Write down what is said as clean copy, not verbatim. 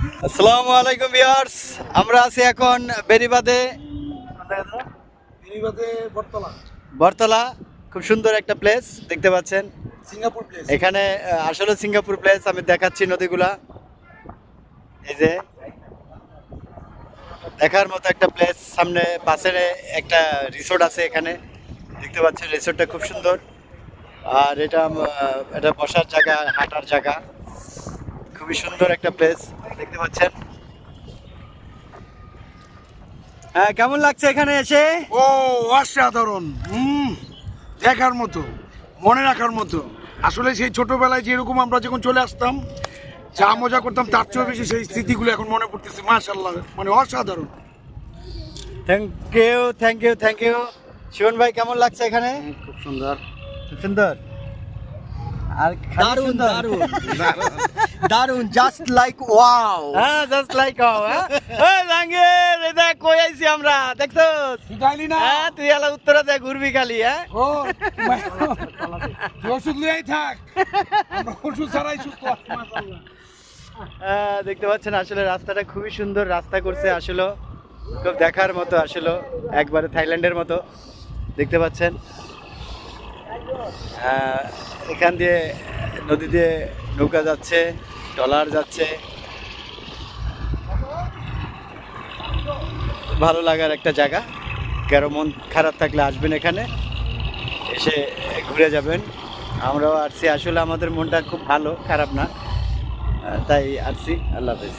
আসসালামু আলাইকুম ভিউয়ার্স, আমরা আছি এখন বেরিবাদে বটতলা। খুব সুন্দর একটা প্লেস দেখতে পাচ্ছেন, সিঙ্গাপুর প্লেস। এখানে আসলে সিঙ্গাপুর প্লেস। আমি দেখাচ্ছি নদীগুলা, এই যে দেখার মতো একটা প্লেস। সামনে পাশে একটা রিসোর্ট আছে, এখানে দেখতে পাচ্ছেন রিসোর্টটা খুব সুন্দর। আর এটা বসার জায়গা, হাঁটার জায়গা, খুবই সুন্দর একটা প্লেস দেখতে পাচ্ছেন। হ্যাঁ, কেমন লাগছে এখানে এসে? ও অসাধারণ, দেখার মতো, মনে রাখার মতো। আসলে সেই ছোটবেলায় যেরকম আমরা যখন চলে আসতাম, যা মজা করতাম তার চেয়েও বেশি সেই স্মৃতিগুলো এখন মনে পড়তেছে। মাশাআল্লাহ, মানে অসাধারণ। Thank you, thank you, thank you. Shivan ভাই, কেমন লাগছে এখানে? খুব সুন্দর, খুব সুন্দর। আর দারুণ দারুণ দারুণ, জাস্ট লাইক ওয়াও। হ্যাঁ, জাস্ট লাইক হাউ। হ্যাঁ জাঙ্গির, এই দেখ কই আইছি আমরা, দেখছস? শিখাইলি না? হ্যাঁ, তুই এলা উত্তরে দেখ ঘুরবি খালি। হ্যাঁ, ও তুই ওষুধ লইয়াই থাক, আমরা ওষুধ ছাড়াই সুস্থ আছি। মাশাআল্লাহ। দেখতে পাচ্ছেন আসলে রাস্তাটা খুবই সুন্দর রাস্তা করছে, আসলে খুব দেখার মতো, আসলে একবারে থাইল্যান্ডের মতো দেখতে পাচ্ছেন। এখান দিয়ে নদী দিয়ে নৌকা যাচ্ছে, ট্রলার যাচ্ছে। ভালো লাগার একটা জায়গা। কারো মন খারাপ থাকলে আসবেন এখানে, এসে ঘুরে যাবেন। আমরাও আসছি, আসলে আমাদের মনটা খুব ভালো, খারাপ না, তাই আসছি। আল্লাহ হাফেজ।